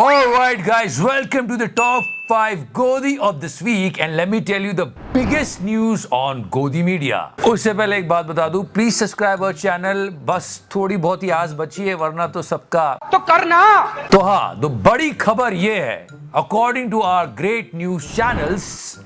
Alright guys, welcome to the top 5 Godi of this week and let me tell you the biggest news on Godi Media. उससे पहले एक बात बता दूं, please subscribe our channel. बस थोड़ी बहुत ही आस बची है वरना तो सबका तो करना. तो हाँ, तो बड़ी खबर ये है according to our great news channels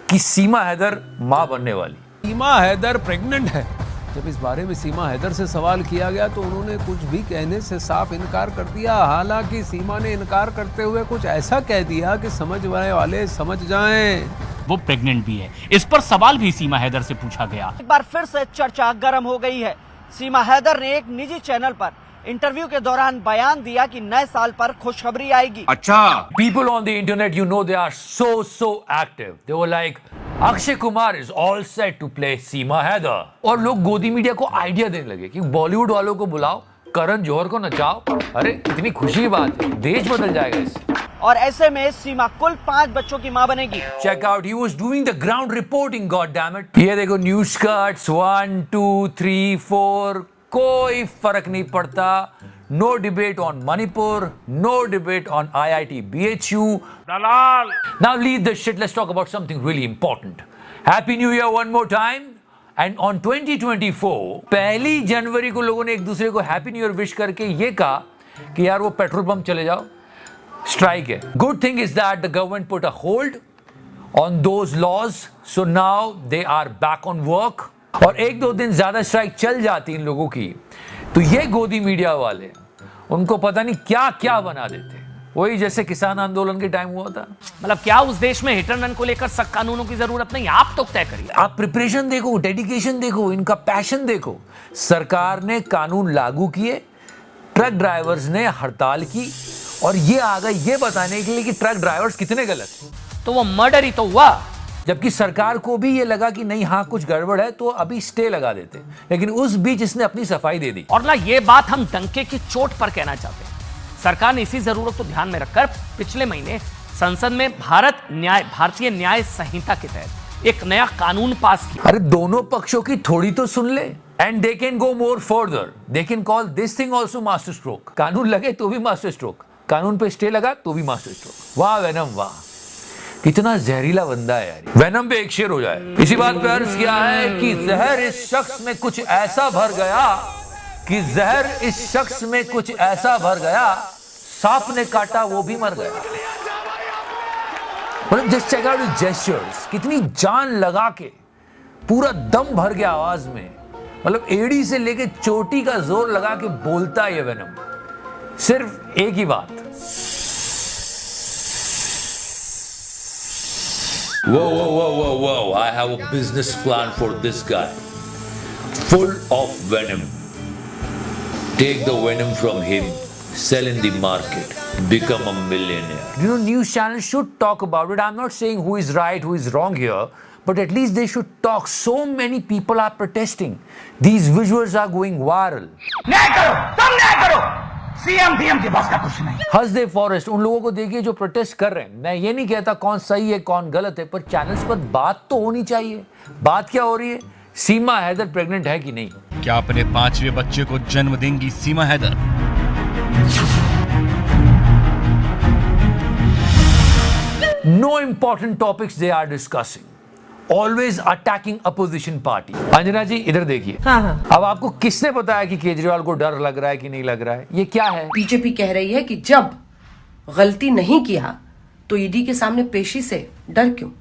कि सीमा हैदर मां बनने वाली. सीमा हैदर प्रेग्नेंट है. जब इस बारे में सीमा हैदर से सवाल किया गया तो उन्होंने कुछ भी कहने से साफ इनकार कर दिया. हालांकि सीमा ने इनकार करते हुए कुछ ऐसा कह दिया कि समझने वाले समझ जाएं. वो प्रेग्नेंट भी है. इस पर सवाल भी सीमा हैदर से पूछा गया. एक बार फिर से चर्चा गर्म हो गई है. सीमा हैदर ने एक निजी चैनल पर इंटरव्यू के दौरान बयान दिया कि नए साल पर खुशखबरी आएगी. अच्छा, people on the internet, you know, they are so active. They were like, Akshay Kumar is all set to play Seema Haider. और लोग गोदी मीडिया को आइडिया देने लगे कि बॉलीवुड वालों को बुलाओ, करण जौहर को नचाओ. अरे इतनी खुशी की बात है, देश बदल जाएगा इससे. और ऐसे में सीमा कुल 5 बच्चों की मां बनेगी. Check out, he was doing the ground reporting. God damn it. ये देखो न्यूज कट्स 1 2 3 4. कोई फर्क नहीं पड़ता. No debate on Manipur, no debate on IIT BHU. Dalal. Now leave this shit, let's talk about something really important. Happy New Year one more time. And on 2024, पहली जनवरी को लोगों ने एक दूसरे को हैप्पी न्यू ईयर विश करके ये कहा कि यार वो पेट्रोल पंप चले जाओ, स्ट्राइक है. Good thing is that the government put a hold on those laws, so now they are back on work. और एक दो दिन ज्यादा स्ट्राइक चल जाती इन लोगों की तो ये गोदी मीडिया वाले उनको पता नहीं क्या क्या बना देते. वही जैसे किसान आंदोलन के टाइम हुआ था. मतलब क्या उस देश में हिट एंड रन को लेकर सख्त कानूनों की जरूरत नहीं. आप तो तय करिए. आप प्रिपरेशन देखो, डेडिकेशन देखो, इनका पैशन देखो. सरकार ने कानून लागू किए, ट्रक ड्राइवर्स ने हड़ताल की और ये आ गए ये बताने के लिए कि ट्रक ड्राइवर्स कितने गलत हैं. तो वो मर्डर ही तो हुआ. जबकि सरकार को भी ये लगा कि नहीं, हाँ कुछ गड़बड़ है तो अभी स्टे लगा देते, लेकिन उस बीच इसने अपनी सफाई दे दी. और ना ये बात हम डंके की चोट पर कहना चाहते हैं. सरकार ने इसी जरूरत को ध्यान में रखकर पिछले महीने संसद में भारतीय न्याय संहिता के तहत एक नया कानून पास किया. अरे दोनों पक्षों की थोड़ी तो सुन ले. And they can go more further. They can call this thing also master stroke. कानून लगे तो भी मास्टर स्ट्रोक, कानून पे स्टे लगा तो भी मास्टर स्ट्रोक. वाह वेनम वाह, कितना जहरीला बंदा है यार. वेनम पे एक शेर हो जाए. इसी बात पे अर्ज किया है कि जहर इस शख्स में कुछ ऐसा भर गया कि जहर इस शख्स में कुछ ऐसा भर गया, सांप ने काटा वो भी मर गया. मतलब just check out his gestures, कितनी जान लगा के, पूरा दम भर गया आवाज में. मतलब एड़ी से लेके चोटी का जोर लगा के बोलता है ये वेनम. सिर्फ एक ही बात. Whoa, I have a business plan for this guy. Full of venom. Take the venom from him, sell in the market, become a millionaire. You know, news channels should talk about it. I'm not saying who is right, who is wrong here, but at least they should talk. So many people are protesting. These visuals are going viral. न्याय करो, तुम न्याय करो. CM DM के पास का कुछ नहीं. हंसदे forest उन लोगों को देखिए जो प्रोटेस्ट कर रहे हैं. मैं ये नहीं कहता कौन सही है कौन गलत है, पर चैनल्स पर बात तो होनी चाहिए. बात क्या हो रही है? सीमा हैदर प्रेग्नेंट है कि नहीं? क्या अपने 5वें बच्चे को जन्म देंगी सीमा Haider? No important topics they are discussing. Always attacking opposition party. Anjana जी इधर देखिए. हाँ. अब आपको किसने बताया कि केजरीवाल को डर लग रहा है कि नहीं लग रहा है? ये क्या है? बीजेपी कह रही है कि जब गलती नहीं किया तो ईडी के सामने पेशी से डर क्यों?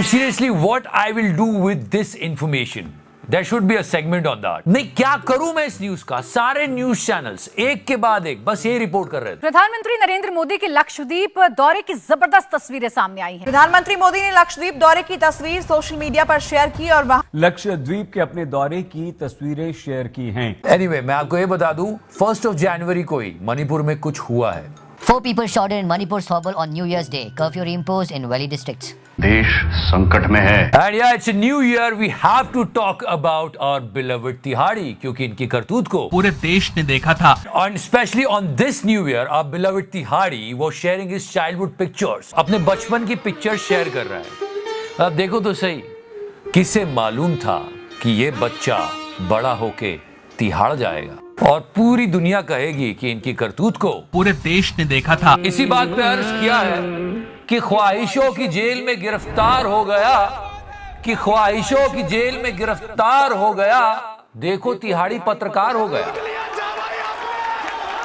Seriously, what I will do with this information? There should be a segment on that. नहीं, क्या करूं मैं इस न्यूज का? सारे न्यूज चैनल्स एक के बाद एक बस ये रिपोर्ट कर रहे थे. प्रधानमंत्री नरेंद्र मोदी के लक्षद्वीप दौरे की जबरदस्त तस्वीरें सामने आई हैं. प्रधानमंत्री मोदी ने लक्षद्वीप दौरे की तस्वीर सोशल मीडिया पर शेयर की और वहां लक्षद्वीप के अपने दौरे की तस्वीरें शेयर की हैं. Anyway, मैं आपको ये बता दूं, 1 जनवरी को ही मणिपुर में कुछ हुआ है. 4 people shot in Manipur's Thorbal on New Year's Day. Curfew imposed in Valley districts. देश संकट में है. And yeah, it's a new year. We have to talk about our beloved तिहाड़ी, क्योंकि इनकी करतूत को पूरे देश ने देखा था. And especially on this new year, our beloved तिहाड़ी was sharing his childhood pictures. अपने बचपन की पिक्चर शेयर कर रहा है. अब देखो तो सही, किसे मालूम था कि ये बच्चा बड़ा होके तिहाड़ जाएगा. और पूरी दुनिया कहेगी कि इनकी करतूत को पूरे देश ने देखा था। इसी बात पे अर्ज किया है कि ख्वाहिशों की जेल में गिरफ्तार हो गया, कि ख्वाहिशों की जेल में गिरफ्तार हो गया, देखो तिहाड़ी पत्रकार हो गया।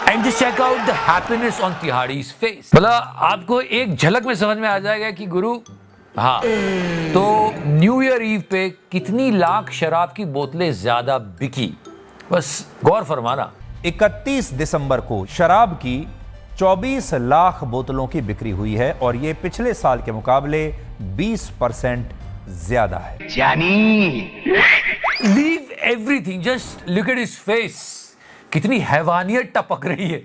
And just check out the happiness on तिहाड़ीज फेस। मतलब आपको एक झलक में समझ में आ जाएगा कि गुरु, हाँ, तो न्यू ईयर ईव पे कितनी लाख शराब की बोतलें ज्यादा बिकी, बस गौर फरमाना। 31 दिसंबर को शराब की 24 लाख बोतलों की बिक्री हुई है और ये पिछले साल के मुकाबले 20% ज्यादा है। Leave everything, just look at his face, कितनी हैवानियत टपक रही है।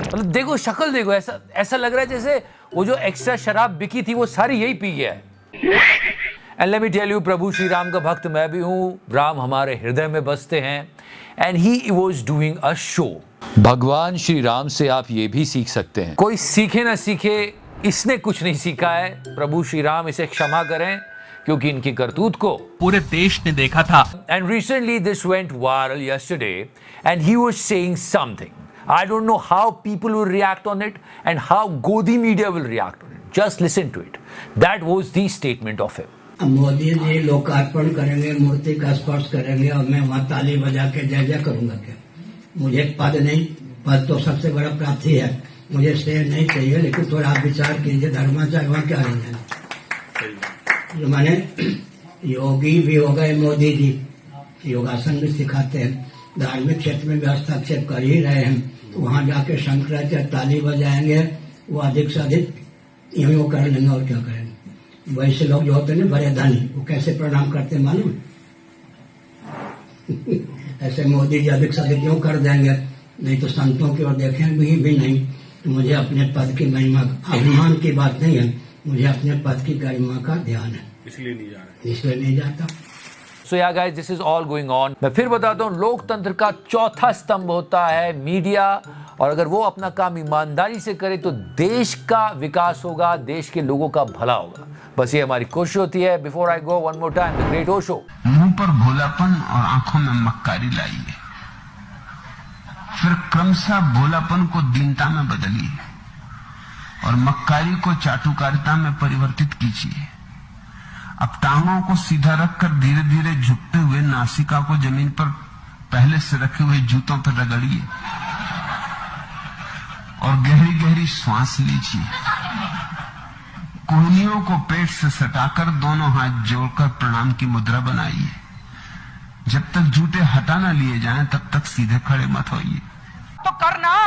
मतलब देखो शक्ल देखो, ऐसा लग रहा है जैसे वो जो एक्स्ट्रा शराब बिकी थी वो सारी यही पी गया है। And let me tell you, Prabhu Shri Ram का भक्त मैं भी हूँ, राम हमारे हृदय में बसते हैं। And he was doing a show. भगवान श्री राम से आप ये भी सीख सकते हैं। कोई सीखे ना सीखे, इसने कुछ नहीं सीखा है। प्रभु श्री राम इसे क्षमा करें, क्योंकि इनकी करतूत को पूरे देश ने देखा था। And recently this went viral yesterday and he was saying something. I don't know how people will react on it and how Godi media will react on it. Just listen to it. That was the statement of him. Modi ji लोकार्पण करेंगे, मूर्ति का स्पर्श करेंगे और मैं वहाँ ताली बजा के जय जय करूंगा क्या? मुझे पद नहीं, पद तो सबसे बड़ा प्राप्ति है। मुझे शेर नहीं चाहिए, लेकिन थोड़ा आप विचार कीजिए, धर्माचार्य वहाँ क्या है? जो माने योगी भी हो गए मोदी जी, योगासन भी सिखाते हैं, धार्मिक क्षेत्र में भी हस्तक्षेप कर ही रहे हैं। तो वहां जाके शंकराचार्य ताली बजाएंगे, वो अधिक से अधिक यही वो कर लेंगे और क्या करेंगे। वैसे लोग जो होते हैं ना बड़े धनी, वो कैसे प्रणाम करते हैं मालूम? ऐसे मोदी जी अधिक से अधिक क्यों कर देंगे? नहीं तो संतों की ओर देखें भी नहीं। तो मुझे अपने पद की महिमा, अभिमान की बात नहीं है, मुझे अपने पद की गरिमा का ध्यान है, इसलिए नहीं जाता। So yeah guys, this is all going on. मैं फिर बताता हूँ, लोकतंत्र का चौथा स्तंभ होता है मीडिया, और अगर वो अपना काम ईमानदारी से करे तो देश का विकास होगा, देश के लोगों का भला होगा। बस ये हमारी कोशिश होती है। Before I go, one more time, the great Osho. मुंह पर भोलापन और आंखों में मक्कारी लाइए, फिर क्रमशः भोलापन को दीनता में बदलिए और मक्कारी को चाटुकारिता में परिवर्तित कीजिए। अब टांगों को सीधा रखकर धीरे धीरे झुकते हुए नासिका को जमीन पर पहले से रखे हुए जूतों पर रगड़िए और गहरी गहरी श्वास लीजिए। कोहनियों को पेट से सटाकर दोनों हाथ जोड़कर प्रणाम की मुद्रा बनाइए। जब तक जूते हटा न लिए जाएं, तब तक सीधे खड़े मत होइए। तो करना